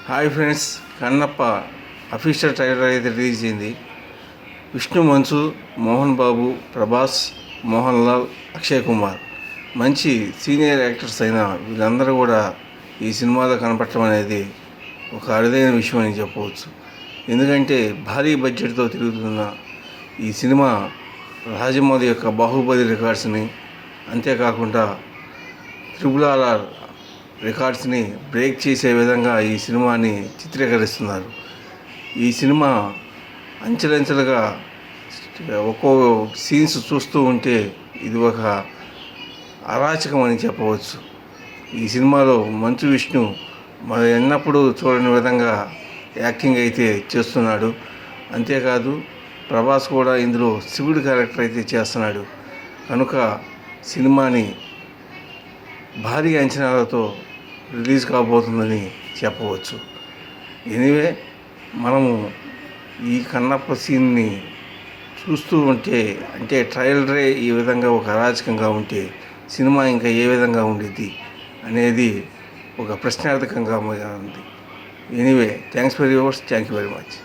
Hi friends, Kannappa official trailer అయితే release అయింది. విష్ణు మంచు, మోహన్ బాబు, ప్రభాస్, మోహన్ లాల్, అక్షయ్ కుమార్ మంచి సీనియర్ యాక్టర్స్ అయిన వీళ్ళందరూ కూడా ఈ సినిమాలో కనపడటం అనేది ఒక అరుదైన విషయం అని చెప్పవచ్చు. ఎందుకంటే భారీ బడ్జెట్తో తిరుగుతున్న ఈ సినిమా రాజమౌళి యొక్క బాహుబలి రికార్డ్స్ని, అంతేకాకుండా RRR రికార్డ్స్ని బ్రేక్ చేసే విధంగా ఈ సినిమాని చిత్రీకరిస్తున్నారు. ఈ సినిమా అంచెలంచెలుగా ఒక్కో సీన్స్ చూస్తూ ఉంటే ఇది ఒక అరాచకం అని చెప్పవచ్చు. ఈ సినిమాలో మంచు విష్ణు మరి ఎన్నప్పుడు చూడని విధంగా యాక్టింగ్ అయితే చేస్తున్నాడు. అంతేకాదు ప్రభాస్ కూడా ఇందులో శివుడి క్యారెక్టర్ అయితే చేస్తున్నాడు. కనుక సినిమాని భారీ అంచనాలతో రిలీజ్ కాబోతుందని చెప్పవచ్చు. ఎనీవే, మనము ఈ కన్నప్ప సీన్ని చూస్తూ ఉంటే, అంటే ట్రైలరే ఈ విధంగా ఒక అరాచకంగా ఉంటే సినిమా ఇంకా ఏ విధంగా ఉండిద్ది అనేది ఒక ప్రశ్నార్థకంగా ఉంది. Anyway, thanks for yours. Thank you very much.